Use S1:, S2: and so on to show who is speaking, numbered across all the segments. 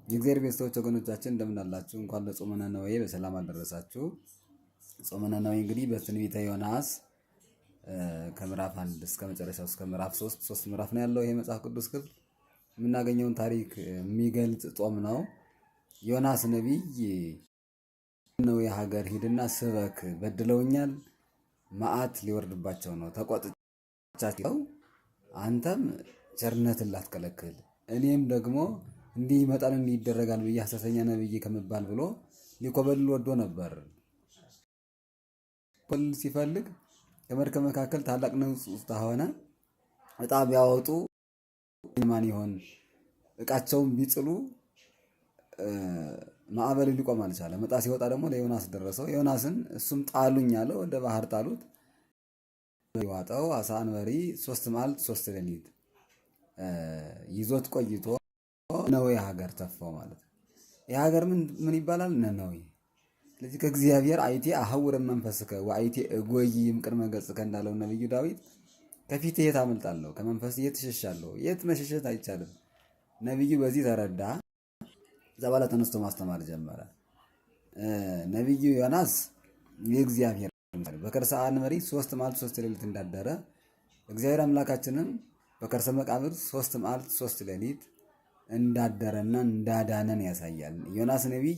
S1: የእግዚአብሔር ቤተሰቦች ወገኖቻችን እንደምን አላችሁ? እንኳን ለጾመ ነነዌ በሰላም አደረሳችሁ። ጾመ ነነዌ እንግዲህ በትንቢተ ዮናስ ከምዕራፍ 1 እስከ መጨረሻው እስከ ምዕራፍ 3 ምዕራፍ ነው ያለው። ይሄ መጽሐፍ ቅዱስ ክፍል የምናገኘውን ታሪክ የሚገልጽ ጾም ነው። ዮናስ ነቢይ ነነዌ ሀገር ሂድና ስበክ፣ በድለውኛል፣ መዓት ሊወርድባቸው ነው፣ ተቆጥቻቸው፣ አንተም ቸርነትን ላትከለክል እኔም ደግሞ እንዲህ ይመጣል እንዲህ ይደረጋል ብዬ ሐሰተኛ ነብይ ከመባል ብሎ ሊኮበልል ወዶ ነበር። ሲፈልግ ከመርከብ መካከል ታላቅ ንውጽውጽታ ሆነ። ዕጣ ቢያወጡ ማን ይሆን? ዕቃቸውን ቢጥሉ ማዕበል ሊቆም አልቻለም። ዕጣ ሲወጣ ደግሞ ለዮናስ ደረሰው። ዮናስን እሱም ጣሉኝ አለ። ወደ ባህር ጣሉት። ይዋጠው አሳ አንበሪ 3 መዓልት 3 ሌሊት ይዞት ቆይቶ ነነዌ ሀገር ተፋው ማለት ነው። ይህ ሀገር ምን ይባላል? ነነዌ። ስለዚህ ከእግዚአብሔር አይቴ አሐውረ መንፈስከ ወአይቴ እጎይም ቅድመ ገጽከ እንዳለው ነብዩ ዳዊት ከፊት የት አመልጣለሁ? ከመንፈስ የት እሸሻለሁ? የት መሸሸት አይቻልም። ነብዩ በዚህ ተረዳ። እዛ በኋላ ተነስቶ ማስተማር ጀመረ። ነብዩ ዮናስ የእግዚአብሔር በከርሰ አንበሪ 3 መዓልት 3 ሌሊት እንዳደረ እግዚአብሔር አምላካችንም በከርሰ መቃብር 3 መዓልት 3 ሌሊት እንዳደረና እንዳዳነን ያሳያል። ዮናስ ነቢይ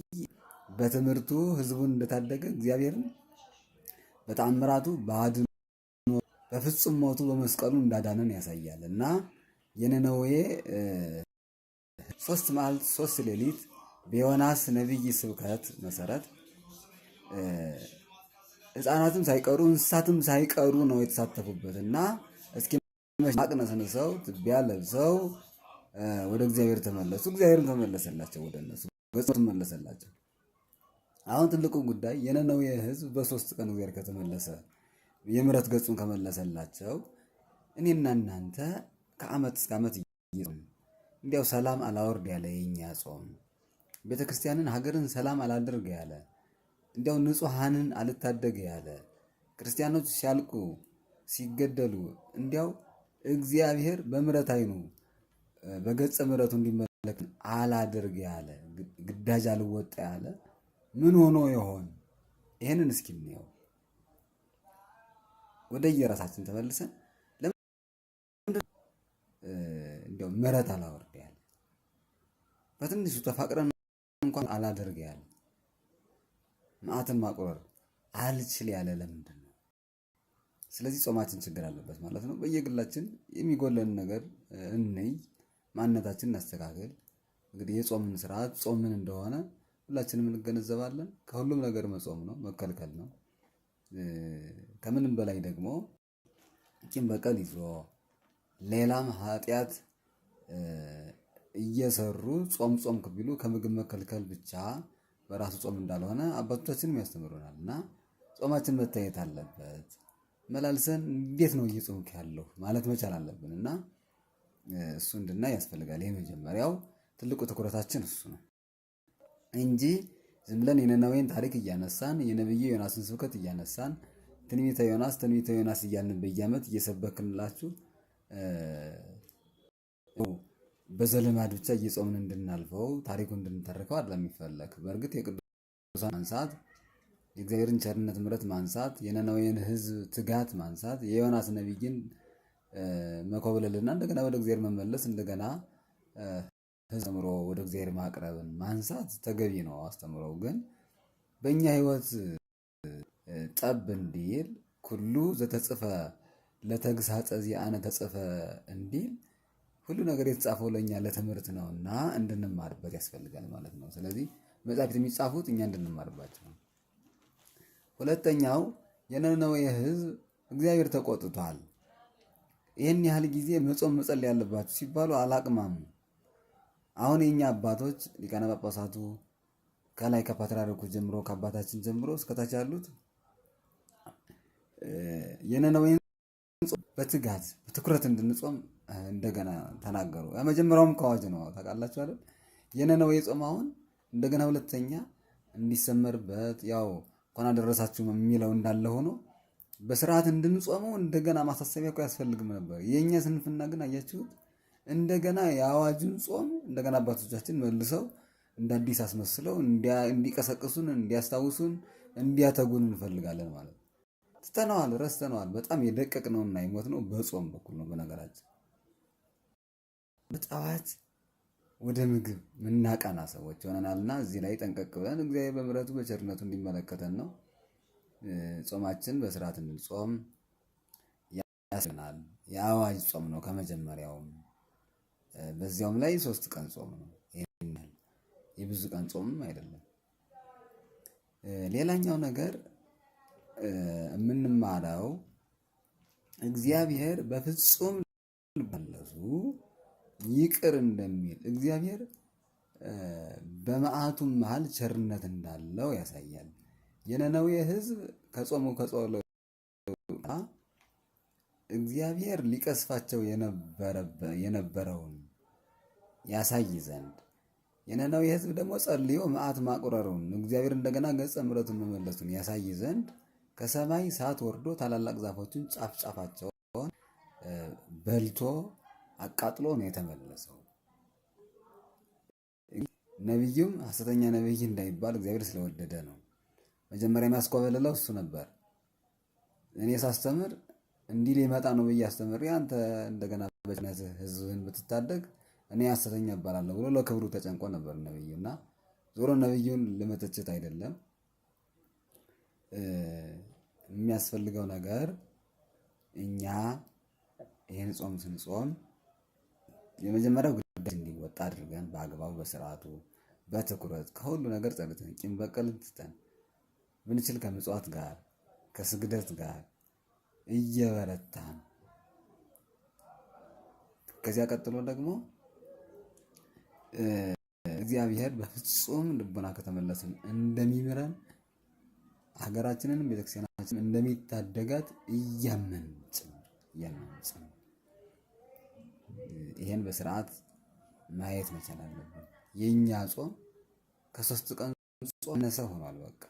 S1: በትምህርቱ ህዝቡን እንደታደገ እግዚአብሔርን በተአምራቱ በአድኖ በፍጹም ሞቱ በመስቀሉ እንዳዳነን ያሳያል እና የነነዌ 3 መዓልት 3 ሌሊት በዮናስ ነቢይ ስብከት መሰረት ሕፃናትም ሳይቀሩ እንስሳትም ሳይቀሩ ነው የተሳተፉበት እና እስኪ ማቅነስንሰው ትቢያ ለብሰው ወደ እግዚአብሔር ተመለሱ። እግዚአብሔርም ተመለሰላቸው፣ ወደ እነሱ ገጽ ተመለሰላቸው። አሁን ትልቁ ጉዳይ የነነዌ ህዝብ በ3 ቀን እግዚአብሔር ከተመለሰ የምሕረት ገጹን ከመለሰላቸው እኔና እናንተ ከዓመት እስከ ዓመት እንዲያው ሰላም አላወርድ ያለ የኛ ጾም ቤተክርስቲያንን ሀገርን ሰላም አላደርግ ያለ እንዲያው ንጹሐንን አልታደግ ያለ ክርስቲያኖች ሲያልቁ ሲገደሉ እንዲያው እግዚአብሔር በምሕረት አይኑ በገጸ ምሕረቱ እንዲመለክ አላደርግ ያለ ግዳጅ አልወጣ ያለ ምን ሆኖ ይሆን? ይሄንን እስኪ እንየው። ወደ የራሳችን ተመልሰን ለምን እንዲያው ምሕረት አላወርድ ያለ በትንሹ ተፋቅረን እንኳን አላደርግ ያለ መዓትን ማቁረር አልችል ያለ ለምንድን ነው? ስለዚህ ጾማችን ችግር አለበት ማለት ነው። በየግላችን የሚጎለን ነገር እንይ፣ ማንነታችንን እናስተካክል። እንግዲህ የጾምን ስርዓት ጾም ምን እንደሆነ ሁላችንም እንገነዘባለን። ከሁሉም ነገር መጾም ነው፣ መከልከል ነው። ከምንም በላይ ደግሞ ቂም በቀል ይዞ ሌላም ኃጢአት እየሰሩ ጾም ቢሉ ከምግብ መከልከል ብቻ በራሱ ጾም እንዳልሆነ አባቶቻችንም ያስተምሩናል እና ጾማችን መታየት አለበት። መላልሰን እንዴት ነው እየጾምክ ያለው ማለት መቻል አለብን እና እሱ እንድናይ ያስፈልጋል። የመጀመሪያው ትልቁ ትኩረታችን እሱ ነው እንጂ ዝም ብለን የነነዌን ታሪክ እያነሳን የነብዩ ዮናስን ስብከት እያነሳን ትንቢተ ዮናስ እያልን በየዓመት እየሰበክንላችሁ በዘልማድ ብቻ እየጾምን እንድናልፈው ታሪኩ እንድንተርከው አይደለም የሚፈለግ። በእርግጥ የቅዱሳን ማንሳት፣ የእግዚአብሔርን ቸርነት ምሕረት ማንሳት፣ የነነዌን ሕዝብ ትጋት ማንሳት፣ የዮናስ ነቢይን መኮብለልና እንደገና ወደ እግዚአብሔር መመለስ እንደገና አስተምሮ ወደ እግዚአብሔር ማቅረብን ማንሳት ተገቢ ነው። አስተምሮው ግን በእኛ ሕይወት ጠብ እንዲል ኩሉ ዘተጽፈ ለተግሳጸ ዚአነ ተጽፈ እንዲል ሁሉ ነገር የተጻፈው ለእኛ ለትምህርት ነውና እንድንማርበት ያስፈልጋል ማለት ነው። ስለዚህ መጻሕፍት የሚጻፉት እኛ እንድንማርባቸው ነው። ሁለተኛው የነነዌ ሕዝብ እግዚአብሔር ተቆጥቷል። ይህን ያህል ጊዜ መጾም መጸለይ ያለባችሁ ሲባሉ አላቅማሙ። አሁን የኛ አባቶች ሊቃነ ጳጳሳቱ ከላይ ከፓትርያርኩ ጀምሮ ከአባታችን ጀምሮ እስከታች ያሉት የነነዌን ጾም በትጋት በትኩረት እንድንጾም እንደገና ተናገሩ። የመጀመሪያውም ከአዋጅ ነው ታውቃላችሁ አይደል? የነነዌ ጾም አሁን እንደገና ሁለተኛ እንዲሰመርበት ያው እንኳን አደረሳችሁ የሚለው እንዳለ ሆኖ በስርዓት እንድንጾመው እንደገና ማሳሰቢያ እኮ ያስፈልግም ነበር። የኛ ስንፍና ግን አያችሁት፣ እንደገና የአዋጁን ጾም እንደገና አባቶቻችን መልሰው እንደ አዲስ አስመስለው እንዲቀሰቅሱን፣ እንዲያስታውሱን፣ እንዲያተጉን እንፈልጋለን ማለት ነው። ትተነዋል፣ ረስተነዋል። በጣም የደቀቅነውና የሞትነው በጾም በኩል ነው። በነገራችን በጠዋት ወደ ምግብ ምናቀና ሰዎች ሆነናልና እዚህ ላይ ጠንቀቅ ብለን እግዚአብሔር በምሕረቱ በቸርነቱ እንዲመለከተን ነው። ጾማችን በስርዓት እንጾም ያስናል። የአዋጅ ጾም ነው ከመጀመሪያውም። በዚያውም ላይ 3 ቀን ጾም ነው። የብዙ ቀን ጾምም አይደለም። ሌላኛው ነገር የምንማረው እግዚአብሔር በፍጹም ልባለሱ ይቅር እንደሚል እግዚአብሔር በመዓቱም መሃል ቸርነት እንዳለው ያሳያል። የነነዌ ሕዝብ ከጾሙ ከጸሎቱ እግዚአብሔር ሊቀስፋቸው የነበረውን ያሳይ ዘንድ የነነዌ ሕዝብ ደግሞ ጸልዮ መዓት ማቁረሩን እግዚአብሔር እንደገና ገጸ ምሕረቱን መመለሱን ያሳይ ዘንድ ከሰማይ እሳት ወርዶ ታላላቅ ዛፎችን ጫፍ ጫፋቸውን በልቶ አቃጥሎ ነው የተመለሰው። ነቢዩም ሐሰተኛ ነቢይ እንዳይባል እግዚአብሔር ስለወደደ ነው። መጀመሪያ የሚያስኮበልለው እሱ ነበር። እኔ ሳስተምር እንዲህ ሊመጣ ነው ብዬ አስተምሬ አንተ እንደገና በጭነት ሕዝብህን ብትታደግ እኔ ሐሰተኛ እባላለሁ ብሎ ለክብሩ ተጨንቆ ነበር ነቢዩ። እና ዞሮ ነቢዩን ለመተቸት አይደለም የሚያስፈልገው ነገር እኛ ይህን ጾም ስንጾም የመጀመሪያው ግዳጅ እንዲወጣ አድርገን በአግባቡ በስርዓቱ በትኩረት ከሁሉ ነገር ጸልተን ቂም በቀልን ትተን ብንችል ከምጽዋት ጋር ከስግደት ጋር እየበረታን ከዚያ ቀጥሎ ደግሞ እግዚአብሔር በፍጹም ልቦና ከተመለስን እንደሚምረን ሀገራችንንም ቤተክርስቲያናችንን እንደሚታደጋት እያመን ጭምር ይሄን በስርዓት ማየት መቻል አለብን። የኛ ጾም ከ3 ቀን ጾም ነሰ ሆኗል። በቃ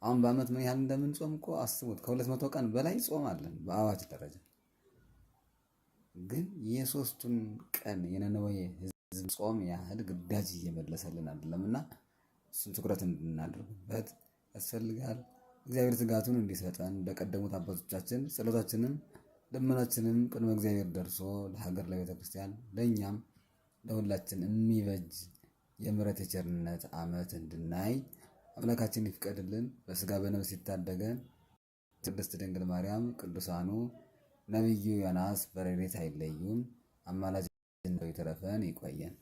S1: አሁን በአመት ምን ያህል እንደምንጾም እኮ አስቡት። ከ200 ቀን በላይ ጾም አለን በአዋጅ ደረጃ። ግን የ3ቱን ቀን የነነዌ ሕዝብ ጾም ያህል ግዳጅ እየመለሰልን አይደለምና እሱን ትኩረት እንድናደርግበት ያስፈልጋል። እግዚአብሔር ትጋቱን እንዲሰጠን እንደቀደሙት አባቶቻችን ጸሎታችንን ልመናችንን ቅድመ እግዚአብሔር ደርሶ ለሀገር ለቤተ ክርስቲያን ለእኛም ለሁላችን የሚበጅ የምሕረት የቸርነት ዓመት እንድናይ አምላካችን ይፍቀድልን። በስጋ በነፍስ ይታደገን። ቅድስት ድንግል ማርያም፣ ቅዱሳኑ ነቢዩ ዮናስ በረድኤት አይለዩን። አማላጅነቱ ይትረፈን፣ ይቆየን።